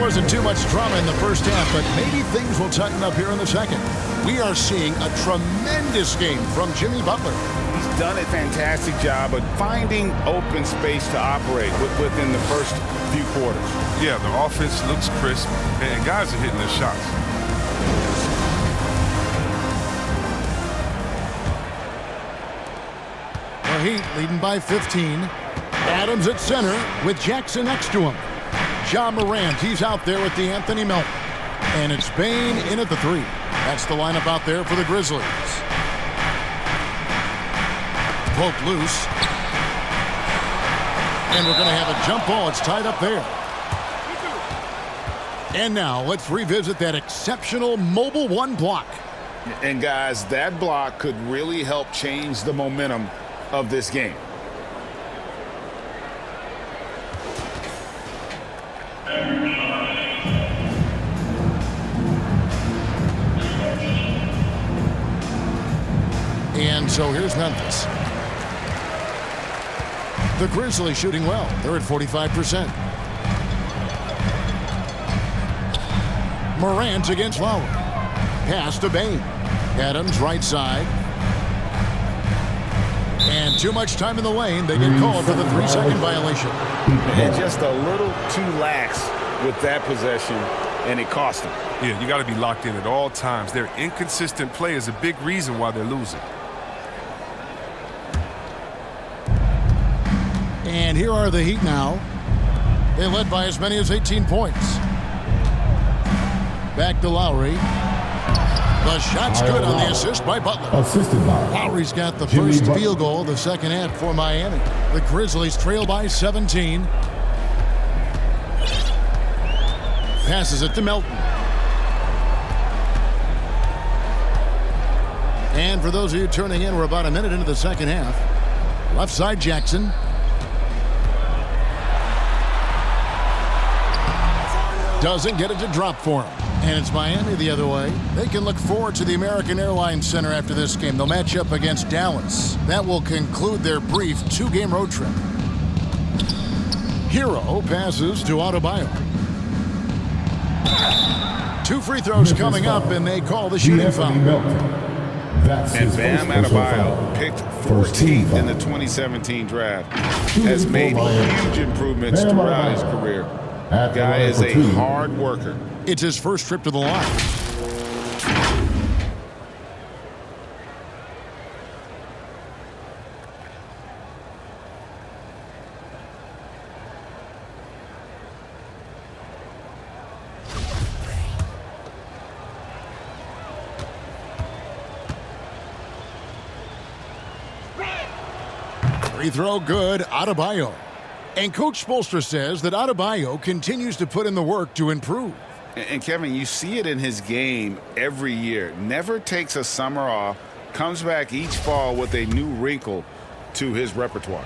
wasn't too much drama in the first half, but maybe things will tighten up here in the second. We are seeing a tremendous game from Jimmy Butler. He's done a fantastic job of finding open space to operate within the first few quarters. Yeah, the offense looks crisp, and guys are hitting their shots. The Heat leading by 15. Adams at center with Jackson next to him. Ja Morant, he's out there with Anthony Melton. And it's Bane in at the 3. That's the lineup out there for the Grizzlies. Poke loose. And we're going to have a jump ball. It's tied up there. And now let's revisit that exceptional mobile 1 block. And guys, that block could really help change the momentum of this game. And so here's Memphis. The Grizzlies shooting well. They're at 45%. Morant against Lowry. Pass to Bane. Adams right side. And too much time in the lane. They get called for the 3-second violation. And just a little too lax with that possession, and it cost them. Yeah, you got to be locked in at all times. Their inconsistent play is a big reason why they're losing. And here are the Heat now. They led by as many as 18 points. Back to Lowry. The shot's good on the assist by Butler. Assisted by Lowry's got the first field goal of the second half for Miami. The Grizzlies trail by 17. Passes it to Melton. And for those of you tuning in, we're about a minute into the second half. Left side Jackson. Doesn't get it to drop for him. And it's Miami the other way. They can look forward to the American Airlines Center after this game. They'll match up against Dallas. That will conclude their brief 2-game road trip. Hero passes to Adebayo. 2 free throws coming up, and they call the shooting foul. And Bam Adebayo, picked 14th in the 2017 draft, has made huge improvements throughout his career. Guy is a hard worker. It's his first trip to the line. Free throw good, Adebayo. And Coach Spoelstra says that Adebayo continues to put in the work to improve. And Kevin, you see it in his game every year. Never takes a summer off, comes back each fall with a new wrinkle to his repertoire.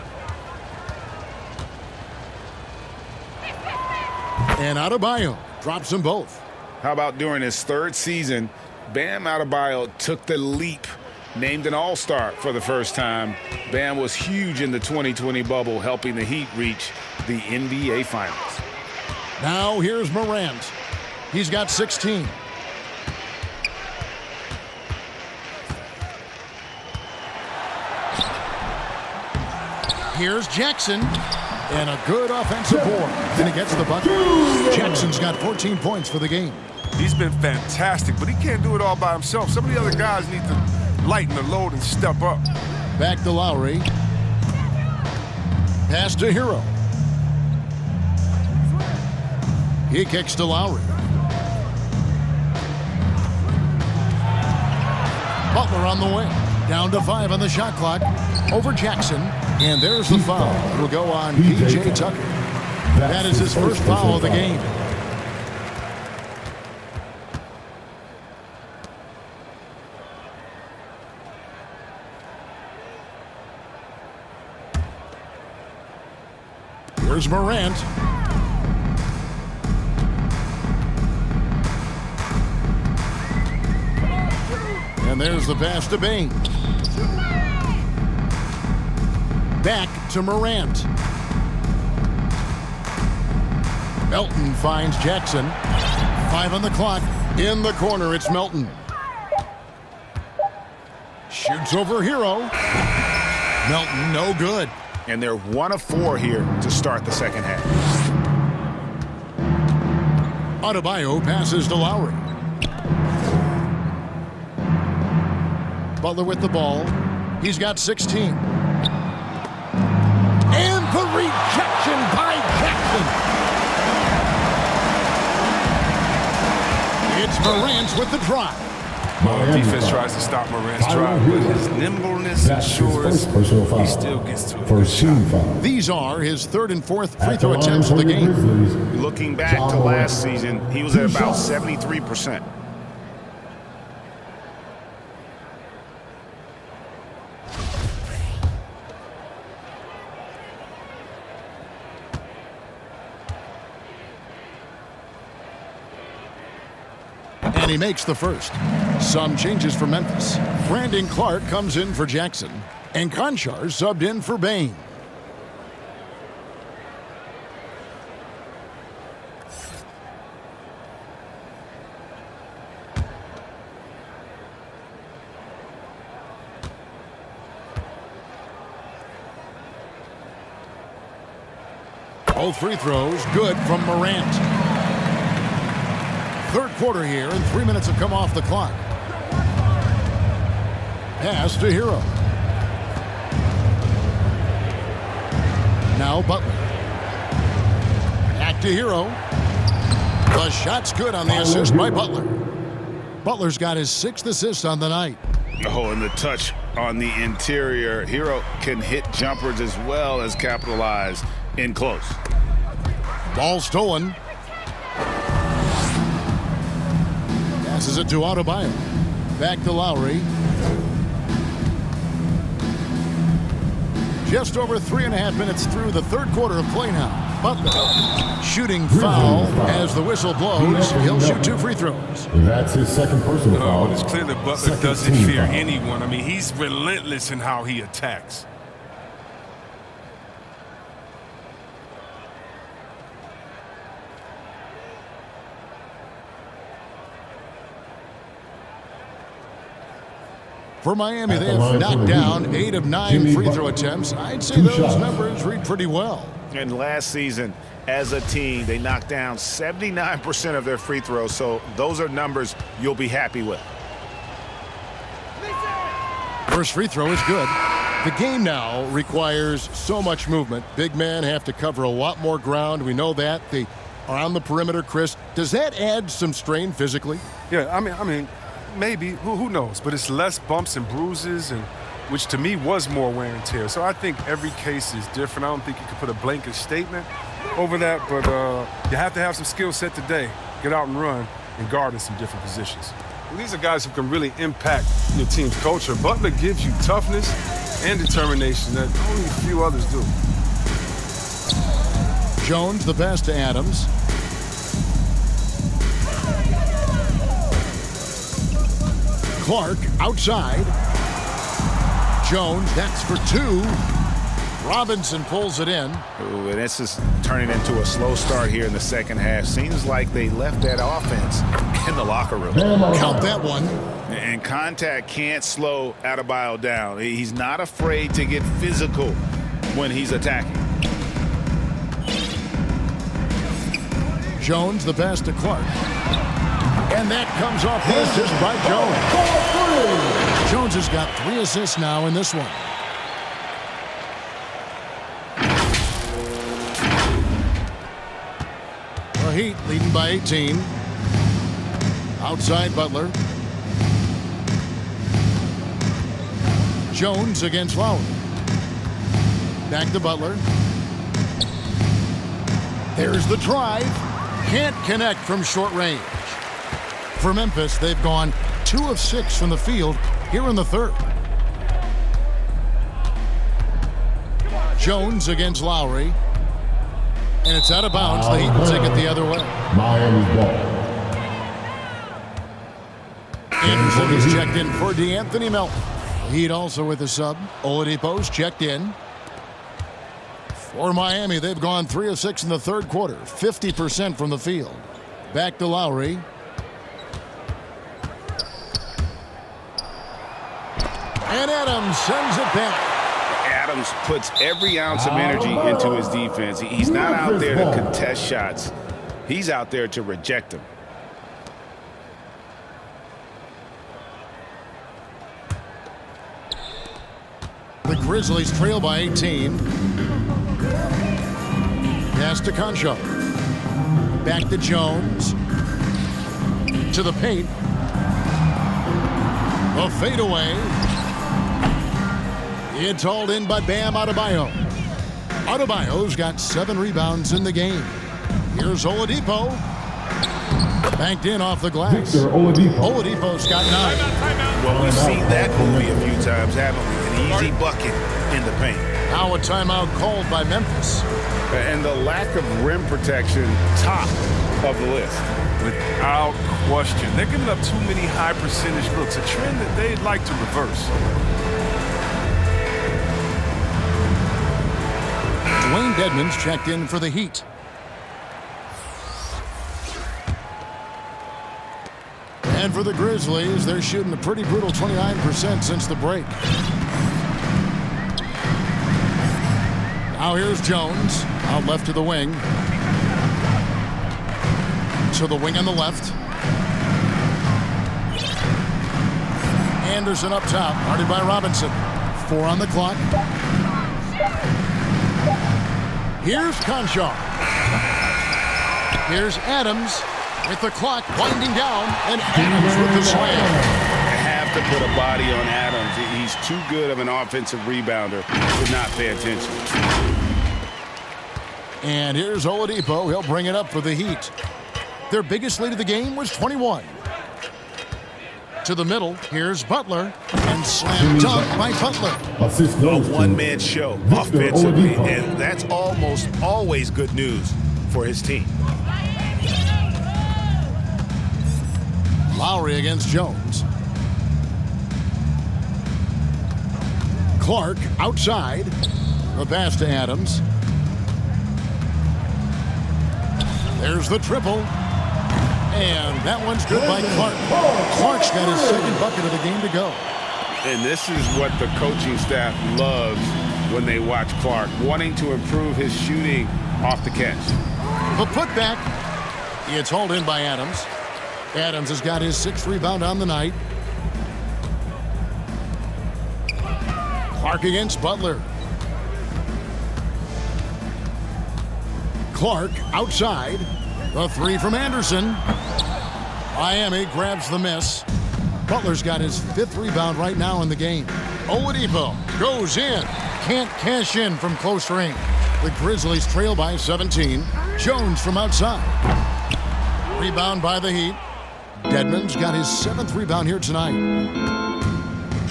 And Adebayo drops them both. How about during his 3rd season, Bam Adebayo took the leap, named an all-star for the first time. Bam was huge in the 2020 bubble, helping the Heat reach the NBA Finals. Now here's Morant. He's got 16. Here's Jackson. And a good offensive board. And he gets the bucket. Jackson's got 14 points for the game. He's been fantastic, but he can't do it all by himself. Some of the other guys need to lighten the load and step up. Back to Lowry. Pass to Hero. He kicks to Lowry. Butler on the wing. Down to 5 on the shot clock. Over Jackson. And there's the foul. It will go on P.J. Tucker. That is his first foul of the game. Here's Morant. And there's the pass to Bane. Back to Morant. Melton finds Jackson. 5 on the clock. In the corner, it's Melton. Shoots over Hero. Melton, no good. And they're 1 of 4 here to start the second half. Adebayo passes to Lowry. Butler with the ball. He's got 16. And the rejection by Jackson. It's Morant with the drive. Defense tries to stop Morant's drive, but his nimbleness ensures he still gets to it. These are his 3rd and 4th free throw attempts of the game. Looking back to last season, he was at about 73%. And he makes the first. Some changes for Memphis. Brandon Clark comes in for Jackson. And Conchar subbed in for Bane. Both free throws good from Morant. 3rd quarter here, and 3 minutes have come off the clock. Pass to Hero. Now Butler. Back to Hero. The shot's good on the assist by Butler. Butler's got his 6th assist on the night. Oh, and the touch on the interior. Hero can hit jumpers as well as capitalize in close. Ball stolen. Passes it to Adebayo. Back to Lowry. Just over 3.5 minutes through the 3rd quarter of play now. Butler shooting foul as the whistle blows. He'll shoot 2 free throws. That's his 2nd personal foul. It's clear that Butler doesn't fear anyone. I mean, he's relentless in how he attacks. For Miami, they have knocked down 8 of 9 free throw attempts. I'd say those numbers read pretty well. And last season, as a team, they knocked down 79% of their free throws, so those are numbers you'll be happy with. First free throw is good. The game now requires so much movement. Big men have to cover a lot more ground. We know that. They are on the perimeter, Chris. Does that add some strain physically? Yeah, I mean, maybe. Who knows? But it's less bumps and bruises, and which to me was more wear and tear. So I think every case is different. I don't think you can put a blanket statement over that, but you have to have some skill set today. Get out and run and guard in some different positions. And these are guys who can really impact your team's culture. Butler gives you toughness and determination that only a few others do. Jones, the pass to Adams. Clark outside. Jones, that's for 2. Robinson pulls it in. Ooh, and this is turning into a slow start here in the second half. Seems like they left that offense in the locker room. Count that one. And contact can't slow Adebayo down. He's not afraid to get physical when he's attacking. Jones, the pass to Clark. And that comes off the assist by Jones. Jones has got 3 assists now in this one. The Heat leading by 18. Outside Butler. Jones against Lowry. Back to Butler. There's the drive. Can't connect from short range. For Memphis, they've gone 2 of 6 from the field here in the 3rd. Jones against Lowry. And it's out of bounds. The Heat will take it the other way. Miami's ball. Anderson is checked in for DeAnthony Melton. The Heat also with a sub. Oladipo's checked in. For Miami, they've gone 3 of 6 in the third quarter, 50% from the field. Back to Lowry. And Adams sends it back. Adams puts every ounce of energy into his defense. He's not out there to contest shots. He's out there to reject them. The Grizzlies trail by 18. Pass to Concho. Back to Jones. To the paint. A fadeaway. It's hauled in by Bam Adebayo. Adebayo's got 7 rebounds in the game. Here's Oladipo. Banked in off the glass. Oladipo's got 9. Well, we've seen that movie a few times, haven't we? An easy bucket in the paint. Now a timeout called by Memphis. And the lack of rim protection, top of the list. Without question. They're giving up too many high percentage looks, a trend that they'd like to reverse. Dwayne Dedmon's checked in for the Heat. And for the Grizzlies, they're shooting a pretty brutal 29% since the break. Now here's Jones, out left to the wing. To the wing on the left. Anderson up top, guarded by Robinson. 4 on the clock. Here's Concho. Here's Adams with the clock winding down, and Adams with the slam. You have to put a body on Adams. He's too good of an offensive rebounder to not pay attention. And here's Oladipo. He'll bring it up for the Heat. Their biggest lead of the game was 21. To the middle, here's Butler, and slam dunk by Butler. A one-man show offensively, and that's almost always good news for his team. Lowry against Jones. Clark outside. The pass to Adams. There's the triple. And that one's good by Clark. Clark's got his second bucket of the game to go. And this is what the coaching staff loves when they watch Clark, wanting to improve his shooting off the catch. The putback. It's hauled in by Adams. Adams has got his 6th rebound on the night. Clark against Butler. Clark outside. The 3 from Anderson. Miami grabs the miss. Butler's got his 5th rebound right now in the game. Oladipo goes in. Can't cash in from close range. The Grizzlies trail by 17. Jones from outside. Rebound by the Heat. Dedmon's got his 7th rebound here tonight.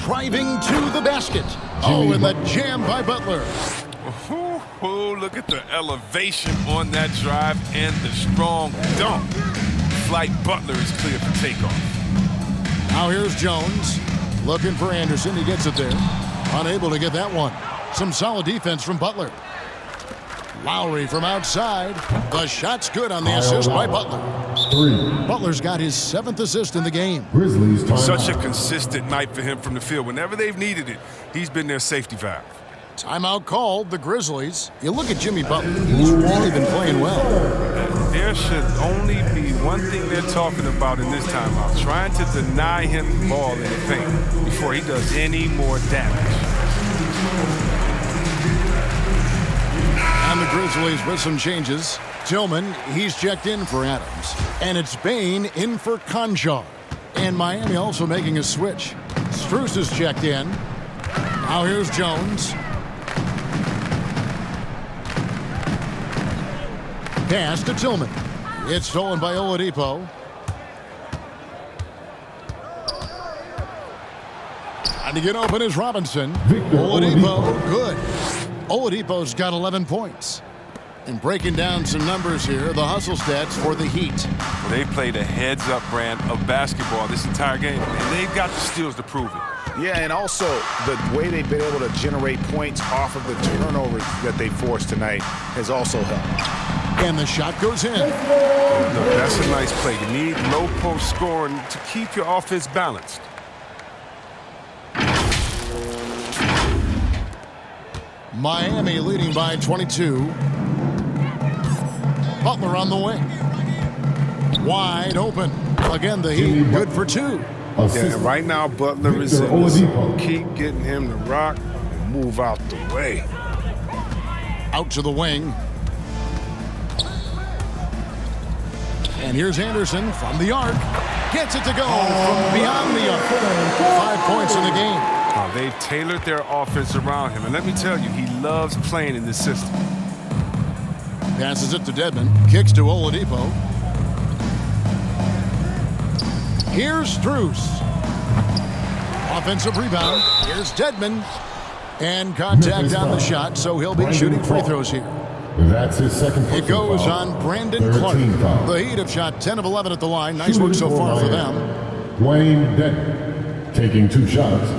Driving to the basket. Oh, and the jam by Butler. Oh, look at the elevation on that drive and the strong dunk. Flight Butler is clear for takeoff. Now here's Jones. Looking for Anderson. He gets it there. Unable to get that one. Some solid defense from Butler. Lowry from outside. The shot's good on the assist by Butler. 3. Butler's got his 7th assist in the game. Grizzlies timeout. Such a consistent night for him from the field. Whenever they've needed it, he's been their safety valve. Timeout called, the Grizzlies. You look at Jimmy Butler. He's really been playing well. There should only be one thing they're talking about in this timeout. Trying to deny him the ball in the paint before he does any more damage. And the Grizzlies with some changes. Tillman, he's checked in for Adams. And it's Bane in for Concho. And Miami also making a switch. Strus is checked in. Now here's Jones. Pass to Tillman. It's stolen by Oladipo. Trying to get open is Robinson. Oladipo, good. Oladipo's got 11 points. And breaking down some numbers here, the hustle stats for the Heat. They played a heads-up brand of basketball this entire game, and they've got the steals to prove it. Yeah, and also the way they've been able to generate points off of the turnovers that they forced tonight has also helped. And the shot goes in. Look, that's a nice play. You need low post scoring to keep your offense balanced. Miami leading by 22. Butler on the wing. Wide open. Again, the Heat good for two. Yeah, and right now Butler is in this. Keep getting him to rock and move out the way. Out to the wing. And here's Anderson from the arc. Gets it to go from beyond the arc. 5 points in the game. They've tailored their offense around him. And let me tell you, he loves playing in this system. Passes it to Dedmon. Kicks to Oladipo. Here's Strus. Offensive rebound. Here's Dedmon. And contact on the shot, so he'll be shooting free throws here. That's his second. It goes on Brandon Clark. The Heat have shot 10 of 11 at the line. Nice work so far for them. Wayne Dedmon taking 2 shots.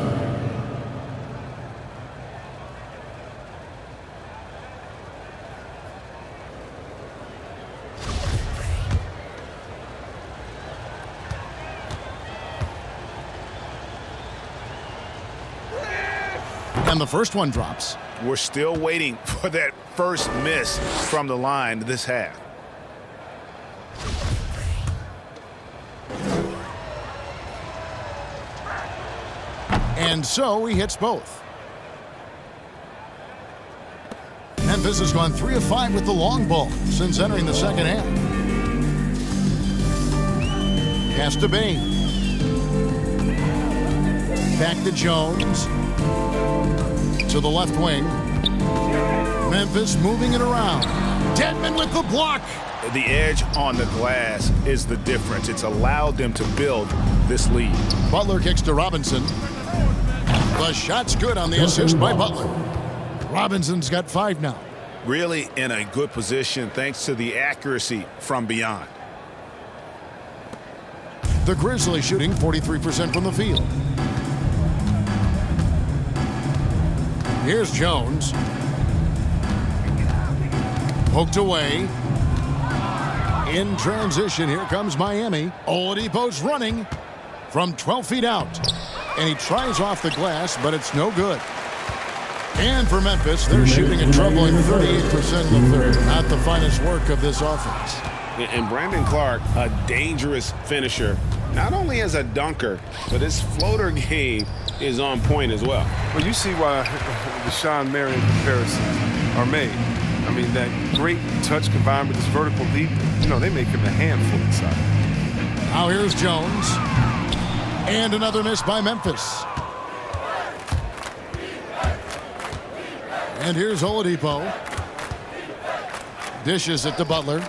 And the first one drops. We're still waiting for that first miss from the line this half. And so he hits both. Memphis has gone 3 of 5 with the long ball since entering the second half. Pass to Bain. Back to Jones. To the left wing. Memphis moving it around. Dedmon with the block. The edge on the glass is the difference. It's allowed them to build this lead. Butler kicks to Robinson. The shot's good on the assist by Butler. Robinson's got 5 now. Really in a good position thanks to the accuracy from beyond. The Grizzlies shooting 43% from the field. Here's Jones. Poked away. In transition, here comes Miami. Oladipo's running from 12 feet out. And he tries off the glass, but it's no good. And for Memphis, they're shooting a troubling 38% in the third. Not the finest work of this offense. And Brandon Clark, a dangerous finisher, not only as a dunker, but his floater game is on point as well. Well, you see why the Sean Marion comparisons are made. I mean, that great touch combined with his vertical leap, you know, they make him a handful inside. Now here's Jones. And another miss by Memphis. And here's Oladipo. Dishes it to Butler.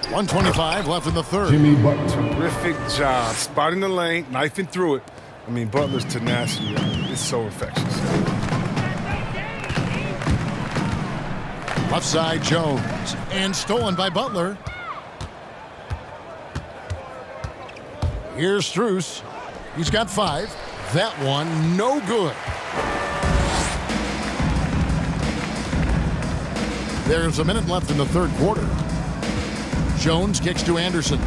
1:25 left in the third. Jimmy Butler. Terrific job spotting the lane, knifing through it. I mean, Butler's tenacity is so infectious. Left side Jones. And stolen by Butler. Here's Strus. He's got 5. That one, no good. There's a minute left in the third quarter. Jones kicks to Anderson.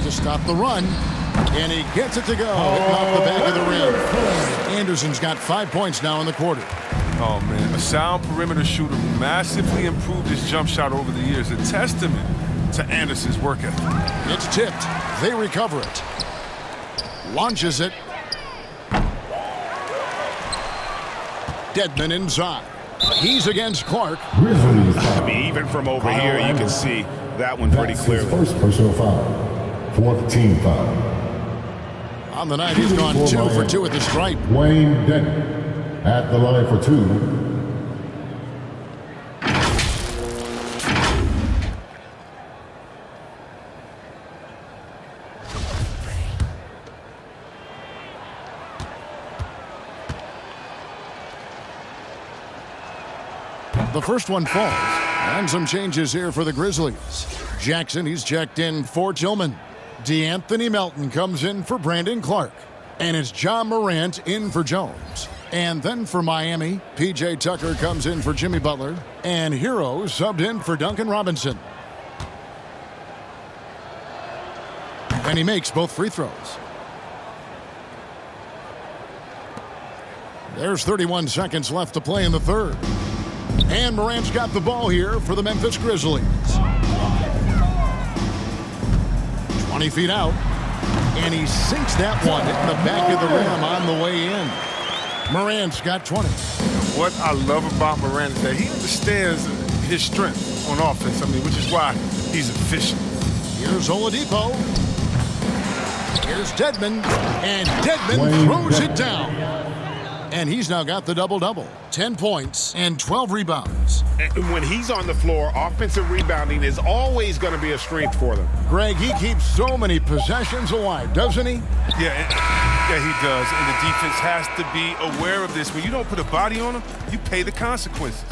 To stop the run. And he gets it to go. Off the back of the rim. Anderson's got 5 points now in the quarter. Oh, man, a sound perimeter shooter who massively improved his jump shot over the years. A testament to Anderson's work ethic. It's tipped. They recover it. Launches it. Dedmon inside. He's against Clark. Grizzlies. I mean, even from over here, you can see that one pretty That's clearly. his first personal foul. 4th team foul. On the night, he's gone 2 for 2 at the stripe. Wayne Dedmon at the line for 2. The first one falls. And some changes here for the Grizzlies. Jackson, he's checked in for Tillman. DeAnthony Melton comes in for Brandon Clark. And it's John Morant in for Jones. And then for Miami, P.J. Tucker comes in for Jimmy Butler. And Hero subbed in for Duncan Robinson. And he makes both free throws. There's 31 seconds left to play in the third. And Morant's got the ball here for the Memphis Grizzlies. 20 feet out. And he sinks that one in the back of the rim on the way in. Morant's got 20. What I love about Morant is that he understands his strength on offense. I mean, which is why he's efficient. Here's Oladipo. Here's Dedmon. And Dedmon throws it down. And he's now got the double-double. 10 points and 12 rebounds. And when he's on the floor, offensive rebounding is always going to be a strength for them. Greg, he keeps so many possessions alive, doesn't he? Yeah, he does. And the defense has to be aware of this. When you don't put a body on him, you pay the consequences.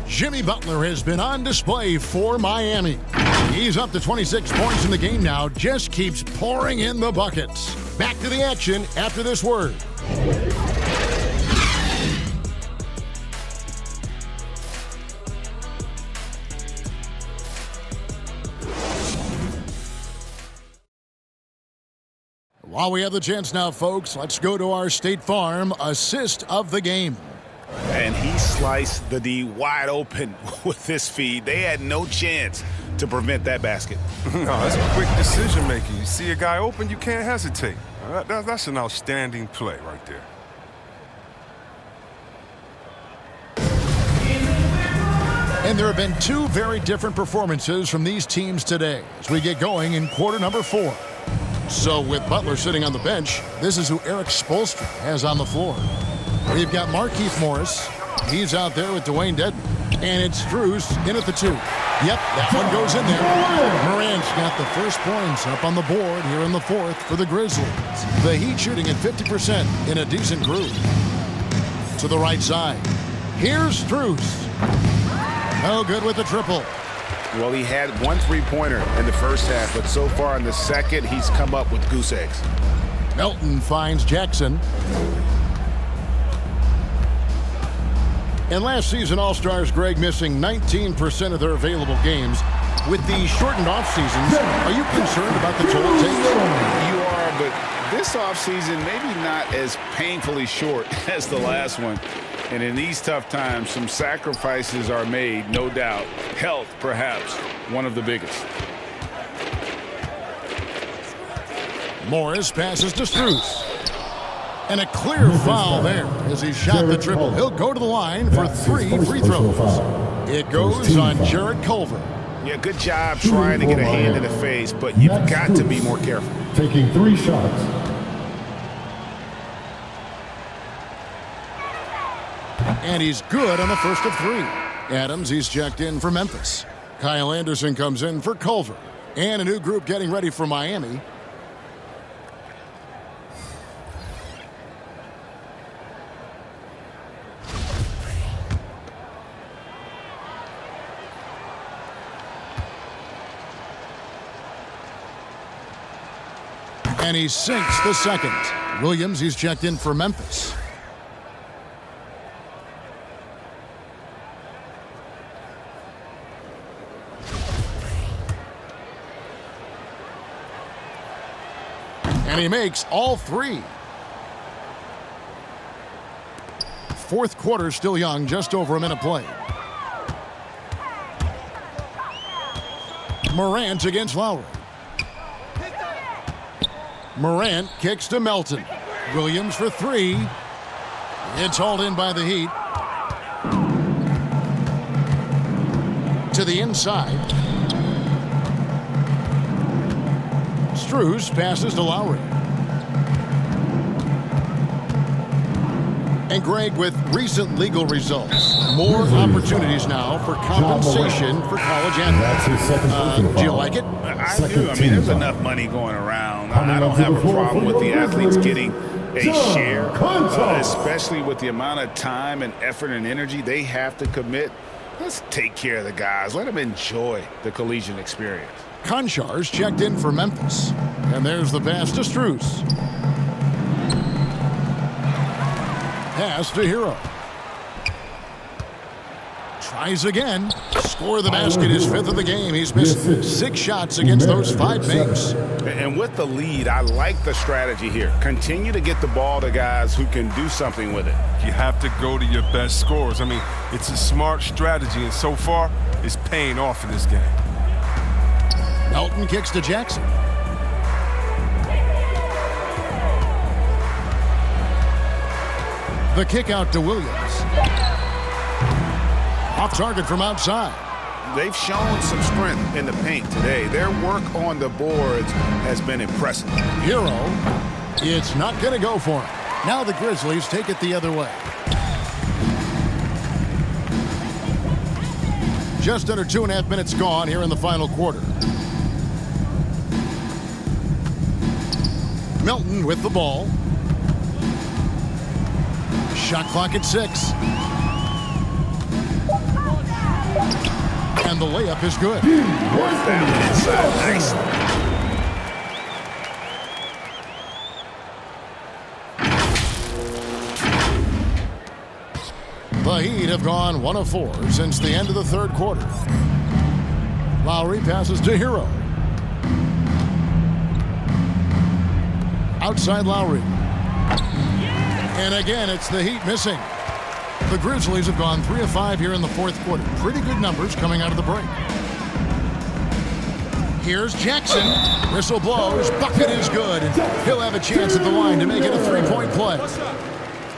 Jimmy Butler has been on display for Miami. He's up to 26 points in the game now, just keeps pouring in the buckets. Back to the action after this word. While we have the chance now, folks, let's go to our State Farm assist of the game. And he sliced the D wide open with this feed. They had no chance to prevent that basket. No, that's quick decision making. You see a guy open, you can't hesitate. That's an outstanding play right there. And there have been two very different performances from these teams today as we get going in quarter number 4. So with Butler sitting on the bench, this is who Eric Spoelstra has on the floor. We've got Markieff Morris. He's out there with Dwayne Dedmon. And it's Strus in at the 2. Yep, that one goes in there. Morant's got the first points up on the board here in the 4th for the Grizzlies. The Heat shooting at 50% in a decent group. To the right side. Here's Strus. No good with the triple. Well, he had 1 3-pointer in the first half, but so far in the second, he's come up with goose eggs. Melton finds Jackson. And last season, All-Stars, Greg, missing 19% of their available games. With the shortened off-seasons, are you concerned about the toll it takes? You are, but this offseason maybe not as painfully short as the last one. And in these tough times, some sacrifices are made, no doubt. Health, perhaps, one of the biggest. Morris passes to Strus. And a clear foul there as he shot the triple. He'll go to the line for 3 free throws. It goes on Jarrett Culver. Yeah, good job trying to get a hand in the face, but you've got to be more careful. Taking 3 shots. And he's good on the first of 3. Adams, he's checked in for Memphis. Kyle Anderson comes in for Culver. And a new group getting ready for Miami. And he sinks the second. Williams, he's checked in for Memphis. And he makes all 3. Fourth quarter still young, just over a minute played. Morant against Lowry. Morant kicks to Melton. Williams for 3. It's hauled in by the Heat. To the inside. Strus passes to Lowry. And Greg, with recent legal results, more opportunities now for compensation for college athletes. Do you like it? I do. I mean, there's enough money going around. I don't have a problem with the athletes getting a share, especially with the amount of time and effort and energy they have to commit Let's take care of the guys. Let them enjoy the collegiate experience. Konchar's checked in for Memphis. And there's the pass to Strus. Pass to Hero. Tries again. Score the basket, his 5th of the game. He's missed 6 shots against those 5 makes. And with the lead, I like the strategy here. Continue to get the ball to guys who can do something with it. You have to go to your best scorers. I mean, it's a smart strategy, and so far, it's paying off in this game. Melton kicks to Jackson. The kick out to Williams. Off target from outside. They've shown some strength in the paint today. Their work on the boards has been impressive. Hero, it's not going to go for him. Now the Grizzlies take it the other way. Just under 2.5 minutes gone here in the final quarter. Melton with the ball. Shot clock at 6. And the layup is good. Work that one inside. Nice. The Heat have gone 1 of 4 since the end of the 3rd quarter. Lowry passes to Hero. Outside Lowry. And again, it's the Heat missing. The Grizzlies have gone 3 of 5 here in the 4th quarter. Pretty good numbers coming out of the break. Here's Jackson. Whistle blows. Bucket is good. And he'll have a chance at the line to make it a 3-point play.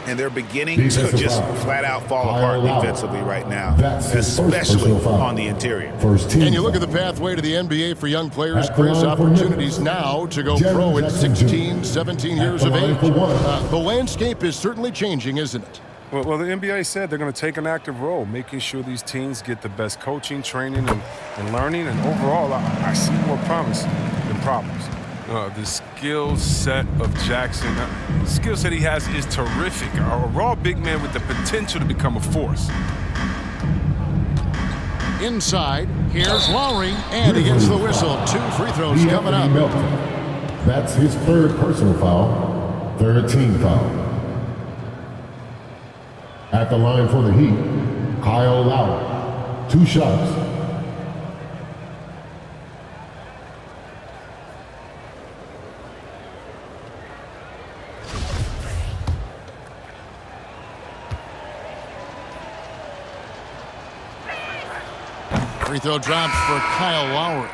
And they're beginning to just flat out fall apart defensively right now, especially on the interior. And you look at the pathway to the NBA for young players, Chris, opportunities now to go pro at 16, 17 years of age. The landscape is certainly changing, isn't it? Well, the NBA said they're going to take an active role, making sure these teams get the best coaching, training, and learning. And overall, I see more promise than problems. The skill set of Jackson, the skill set he has is terrific. A raw big man with the potential to become a force. Inside, here's Lowry, and he gets the whistle. 2 free throws coming up. That's his 3rd personal foul, 3rd team foul. At the line for the Heat, Kyle Lowry. 2 shots. Free throw drops for Kyle Lowry.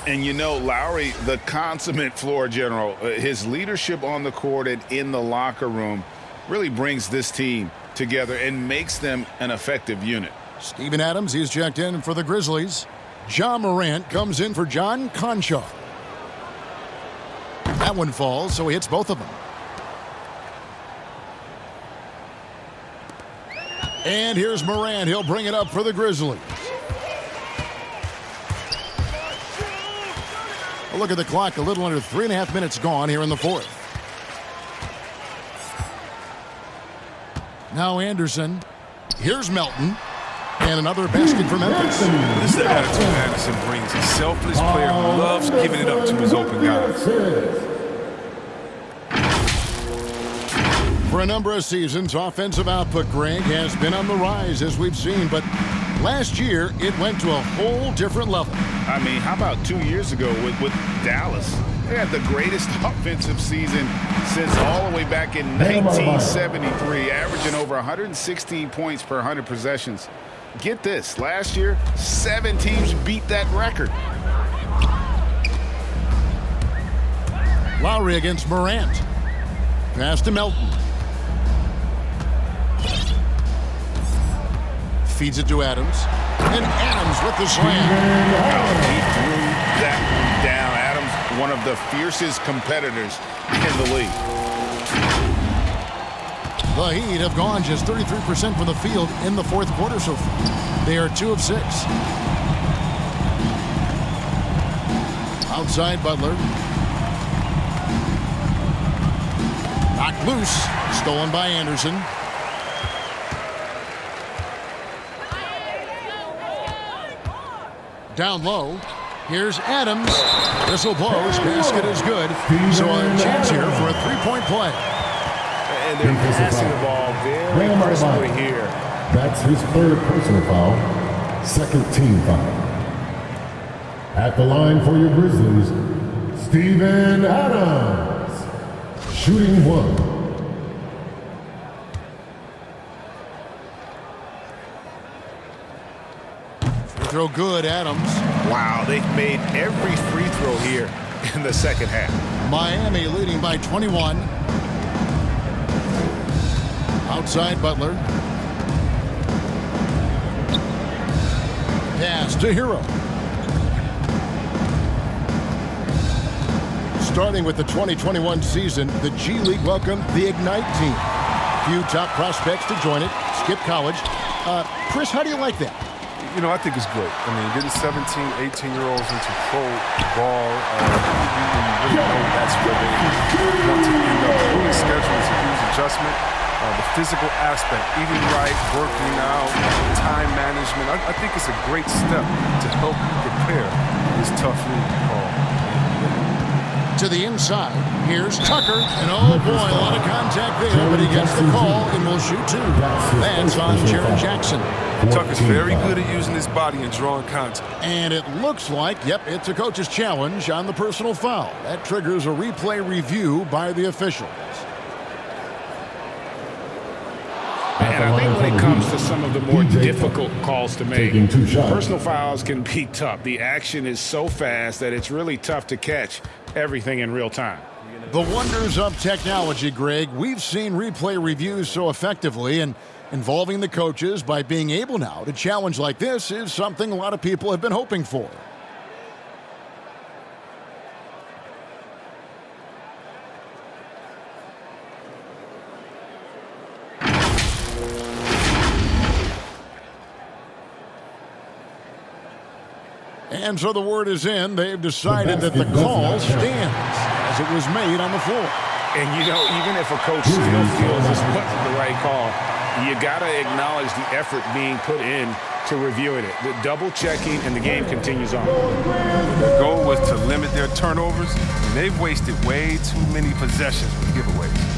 And you know, Lowry, the consummate floor general, his leadership on the court and in the locker room really brings this team together and makes them an effective unit. Steven Adams, he's checked in for the Grizzlies. Ja Morant comes in for John Konchar. That one falls, so he hits both of them. And here's Morant. He'll bring it up for the Grizzlies. A look at the clock, a little under 3.5 minutes gone here in the 4th. Now Anderson. Here's Melton. And another basket for Memphis. This is the attitude Anderson brings. A selfless player who loves giving it up to his open guys. For a number of seasons, offensive output, Greg, has been on the rise, as we've seen. But last year, it went to a whole different level. I mean, how about 2 years ago with Dallas? They had the greatest offensive season since all the way back in 1973, averaging over 116 points per 100 possessions. Get this, last year, 7 teams beat that record. Lowry against Morant. Pass to Melton. Feeds it to Adams. And Adams with the slam. He threw that one down. Adams, one of the fiercest competitors in the league. The Heat have gone just 33% from the field in the 4th quarter so far. They are 2 of 6. Outside Butler. Knocked loose. Stolen by Anderson. Down low. Here's Adams. Whistle blows. Basket is good. So a chance here for a three-point play. And they're passing the ball very crisply here. That's his third personal foul, second team foul. At the line for your Grizzlies, Steven Adams, shooting one. Free throw good, Adams. Wow, they've made every free throw here in the second half. Miami leading by 21. Outside Butler. Pass to Hero. Starting with the 2021 season, the G League welcomed the Ignite team. Few top prospects to join it. Skip college. Chris, how do you like that? You know, I think it's great. I mean, getting 17, 18-year-olds into pro ball, you really know that's where they want to end up. The schooling schedule is a huge adjustment. The physical aspect, eating right, working out, time management. I think it's a great step to help you prepare for this tough league called. To the inside, here's Tucker, and oh boy, a lot of contact there, but he gets the call and will shoot two. That's on Jared Jackson. Tucker's very good at using his body and drawing contact. And it looks like, yep, it's a coach's challenge on the personal foul. That triggers a replay review by the officials. And I think when it comes to some of the more difficult calls to make, personal fouls can be tough. The action is so fast that it's really tough to catch everything in real time. The wonders of technology, Greg. We've seen replay reviews so effectively, and involving the coaches by being able now to challenge like this is something a lot of people have been hoping for. And so the word is in. They've decided that the call stands as it was made on the floor. And, you know, even if a coach still feels this wasn't the right call, you got to acknowledge the effort being put in to reviewing it. The double checking, and the game continues on. The goal was to limit their turnovers, and they've wasted way too many possessions with giveaways.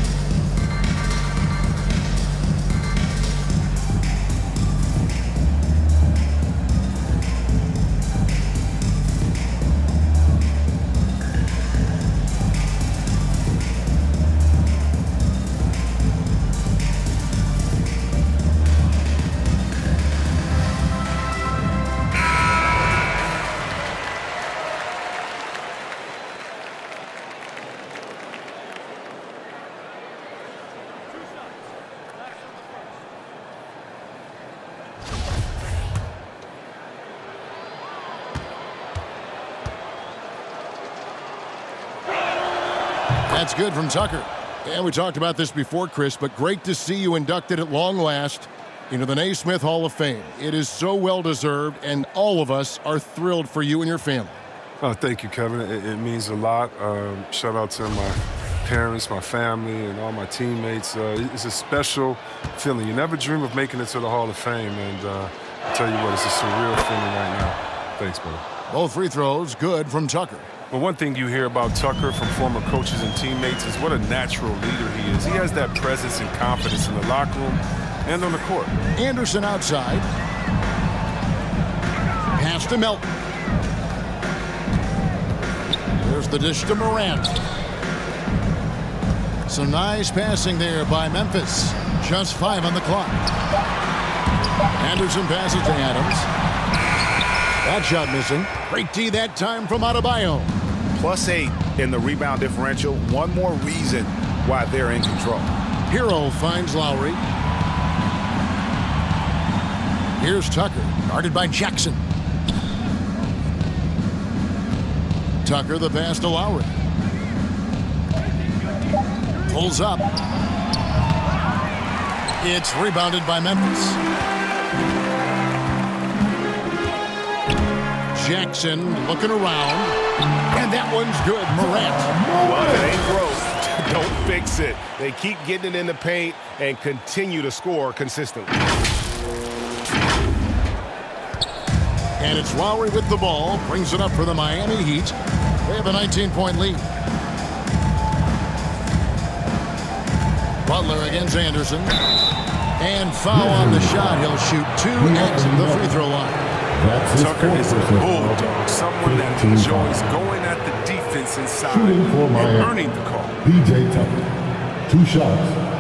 That's good from Tucker. And we talked about this before, Chris, but great to see you inducted at long last into the Naismith Hall of Fame. It is so well-deserved, and all of us are thrilled for you and your family. Oh, thank you, Kevin. It means a lot. Shout out to my parents, my family, and all my teammates. It's a special feeling. You never dream of making it to the Hall of Fame, and I tell you what, it's a surreal feeling right now. Thanks, brother. Both free throws good from Tucker. Well, one thing you hear about Tucker from former coaches and teammates is what a natural leader he is. He has that presence and confidence in the locker room and on the court. Anderson outside. Pass to Melton. There's the dish to Morant. Some nice passing there by Memphis. Just 5 on the clock. Anderson passes to Adams. That shot missing. Great D that time from Adebayo. +8 in the rebound differential. One more reason why they're in control. Hero finds Lowry. Here's Tucker, guarded by Jackson. Tucker the pass to Lowry. Pulls up. It's rebounded by Memphis. Jackson looking around, and that one's good. Morant. Well, if it ain't broke, don't fix it. They keep getting it in the paint and continue to score consistently. And it's Lowry with the ball. Brings it up for the Miami Heat. They have a 19-point lead. Butler against Anderson. And foul on the shot. He'll shoot 2 at the free throw line. Tucker is a bulldog, someone that enjoys going at the defense inside and earning the call. PJ Tucker, 2 shots.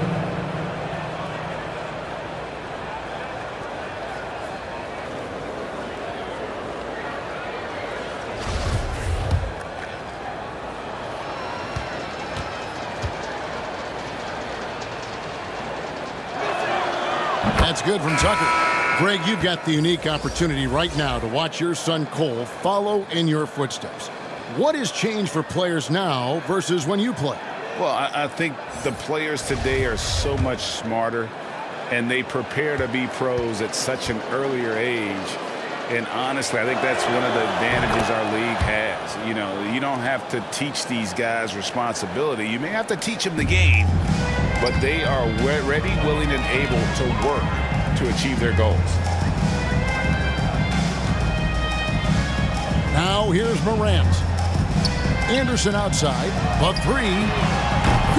That's good from Tucker. Greg, you've got the unique opportunity right now to watch your son Cole follow in your footsteps. What has changed for players now versus when you played? Well, I think the players today are so much smarter, and they prepare to be pros at such an earlier age. And honestly, I think that's one of the advantages our league has. You know, you don't have to teach these guys responsibility. You may have to teach them the game, but they are ready, willing, and able to work to achieve their goals. Now here's Morant. Anderson outside, but 3.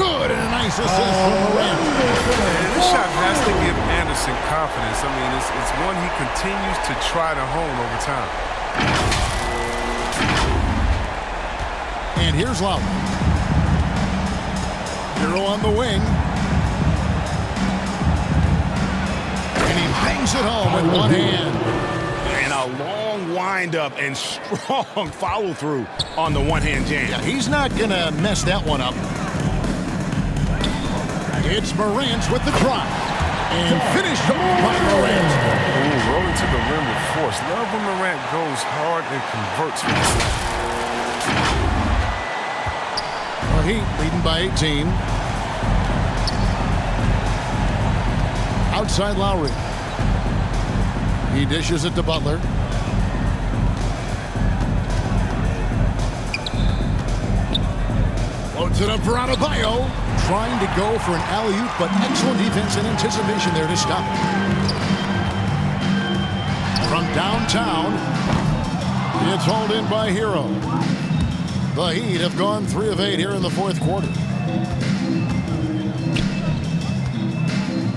Good, and a nice assist from Morant. And this shot has to give Anderson confidence. I mean, it's one he continues to try to hone over time. And here's Lowry. Hero on the wing. And he bangs it home with one hand. And a long windup and strong follow-through on the one-hand jam. Yeah, he's not going to mess that one up. It's Morant with the drive. And finished off by Morant. Ooh, rolling to the rim with force. Love when Morant goes hard and converts with the Well, Heat leading by 18. Outside Lowry. He dishes it to Butler. Loads it up for Adebayo. Trying to go for an alley-oop, but excellent defense and anticipation there to stop it. From downtown, it's hauled in by Hero. The Heat have gone 3 of 8 here in the fourth quarter.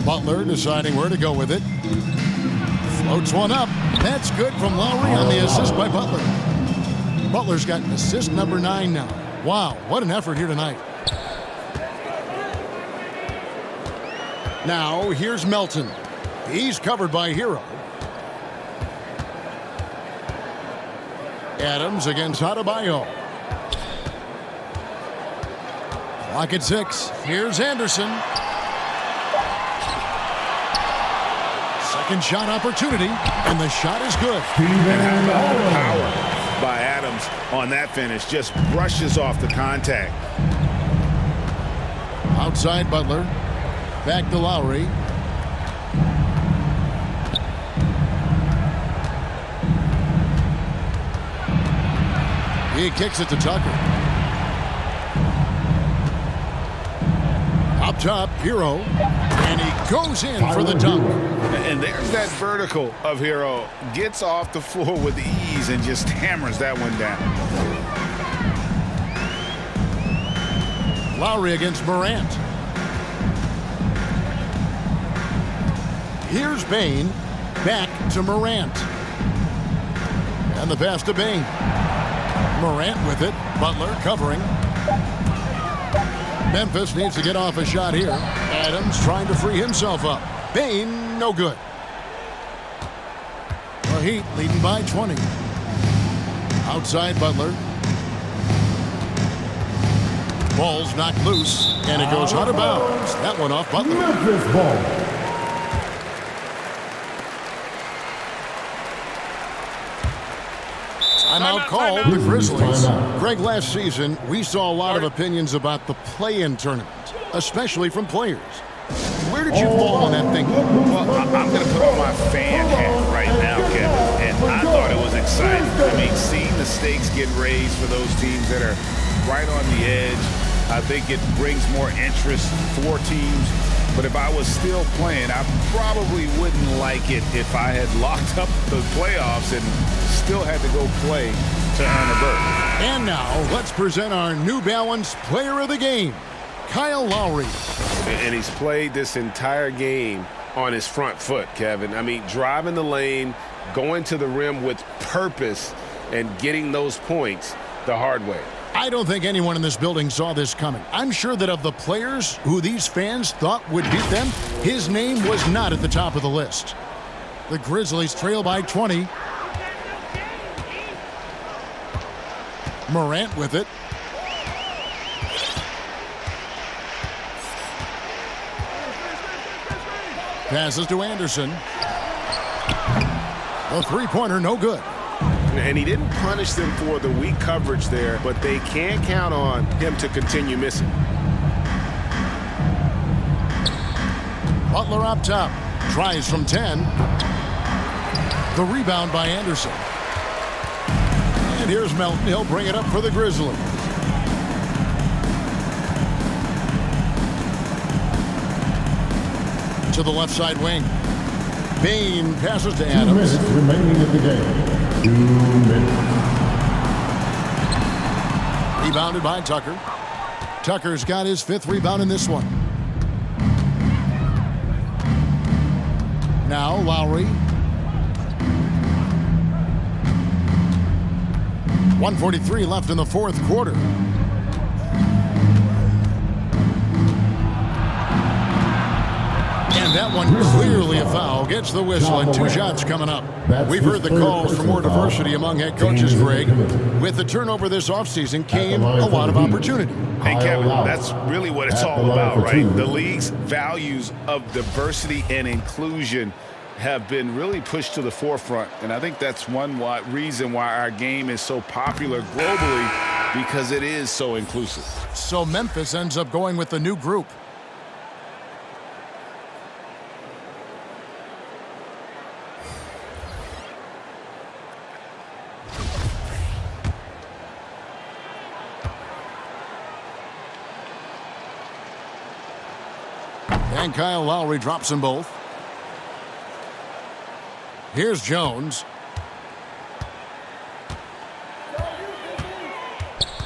Butler deciding where to go with it. Floats one up. That's good from Lowry on the assist by Butler. Butler's got assist number 9 now. Wow, what an effort here tonight. Now, here's Melton. He's covered by Hero. Adams against Adebayo. Clock at 6. Here's Anderson. Second shot opportunity, and the shot is good. And how about the power by Adams on that finish? Just brushes off the contact. Outside Butler. Back to Lowry. He kicks it to Tucker. Up top, Hero. And he goes in for the dunk. And there's that vertical of Hero. Gets off the floor with ease and just hammers that one down. Lowry against Morant. Here's Bain. Back to Morant. And the pass to Bain. Morant with it. Butler covering. Memphis needs to get off a shot here. Adams trying to free himself up. Bain, no good. The Heat leading by 20. Outside Butler. Ball's knocked loose, and it goes out of bounds. That one off Butler. Memphis ball. Timeout called the Grizzlies. Timeout. Greg, last season, we saw a lot of opinions about the play-in tournament, especially from players. Where did you fall on that thinking? Well, I'm going to put on my fan hat right now, Kevin, and I thought it was exciting. I mean, seeing the stakes get raised for those teams that are right on the edge, I think it brings more interest for teams. But if I was still playing, I probably wouldn't like it if I had locked up the playoffs and still had to go play to earn a berth. And now, let's present our New Balance Player of the Game, Kyle Lowry. And he's played this entire game on his front foot, Kevin. I mean, driving the lane, going to the rim with purpose, and getting those points the hard way. I don't think anyone in this building saw this coming. I'm sure that of the players who these fans thought would beat them, his name was not at the top of the list. The Grizzlies trail by 20. Morant with it. Passes to Anderson. A three-pointer, no good. And he didn't punish them for the weak coverage there, but they can't count on him to continue missing. Butler up top. Tries from 10. The rebound by Anderson. And here's Melton. He'll bring it up for the Grizzlies. To the left side wing. Bain passes to 2 Adams. minutes remaining in the game. 2 minutes. Rebounded by Tucker. Tucker's got his 5th rebound in this one. Now Lowry. 1:43 left in the 4th quarter. And that one clearly a foul. Gets the whistle and 2 shots coming up. We've heard the calls for more diversity among head coaches, Greg. With the turnover this offseason came a lot of opportunity. Hey, Kevin, that's really what it's all about, right? The league's values of diversity and inclusion have been really pushed to the forefront. And I think that's one reason why our game is so popular globally, because it is so inclusive. So Memphis ends up going with the new group. And Kyle Lowry drops them both. Here's Jones.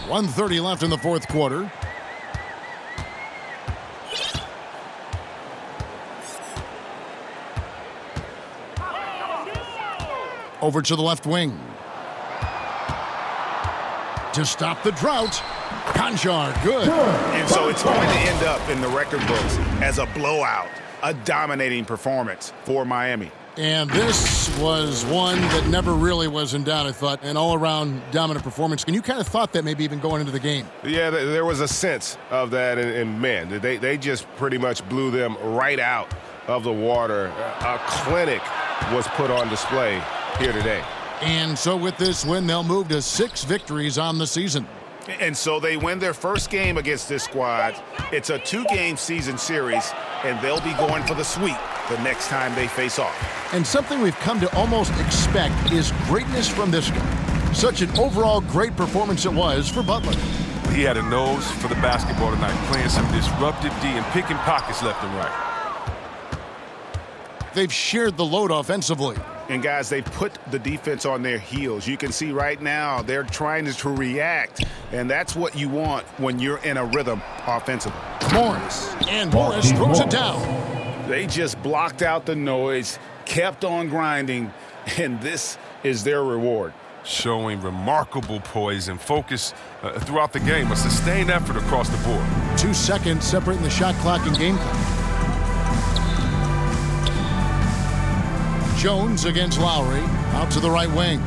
1:30 left in the 4th quarter. Over to the left wing. To stop the drought. Conchar, good. And so it's going to end up in the record books as a blowout, a dominating performance for Miami. And this was one that never really was in doubt, I thought, an all-around dominant performance. And you kind of thought that maybe even going into the game. Yeah, there was a sense of that, and man, they just pretty much blew them right out of the water. A clinic was put on display here today. And so with this win, they'll move to 6 victories on the season. And so they win their first game against this squad. It's a 2-game season series, and they'll be going for the sweep the next time they face off. And something we've come to almost expect is greatness from this guy. Such an overall great performance it was for Butler. He had a nose for the basketball tonight, playing some disruptive D and picking pockets left and right. They've shared the load offensively. And guys, they put the defense on their heels. You can see right now they're trying to react, and that's what you want when you're in a rhythm offensively. Morris, and Morris throws it down. They just blocked out the noise, kept on grinding, and this is their reward. Showing remarkable poise and focus throughout the game, a sustained effort across the board. 2 seconds separating the shot clock and game clock. Jones against Lowry, out to the right wing.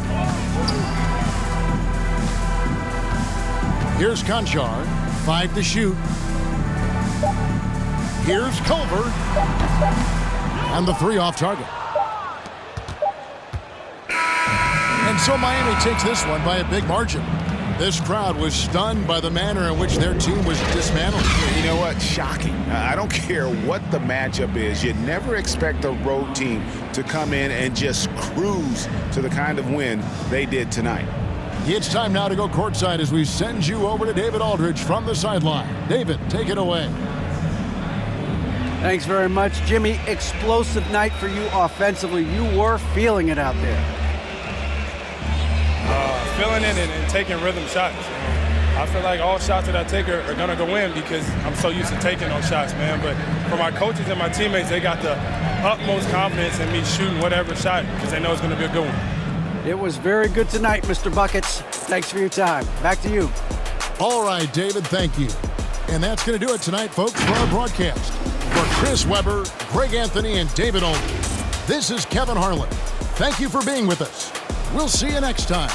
Here's Conchar, 5 to shoot. Here's Culver, and the 3 off target. And so Miami takes this one by a big margin. This crowd was stunned by the manner in which their team was dismantled. You know what? Shocking. I don't care what the matchup is. You never expect a road team to come in and just cruise to the kind of win they did tonight. It's time now to go courtside as we send you over to David Aldridge from the sideline. David, take it away. Thanks very much, Jimmy. Explosive night for you offensively. You were feeling it out there. Feeling it and taking rhythm shots. I feel like all shots that I take are going to go in because I'm so used to taking those shots, man. But for my coaches and my teammates, they got the utmost confidence in me shooting whatever shot because they know it's going to be a good one. It was very good tonight, Mr. Buckets. Thanks for your time. Back to you. All right, David, thank you. And that's going to do it tonight, folks, for our broadcast. For Chris Webber, Greg Anthony, and David Aldridge, this is Kevin Harlan. Thank you for being with us. We'll see you next time.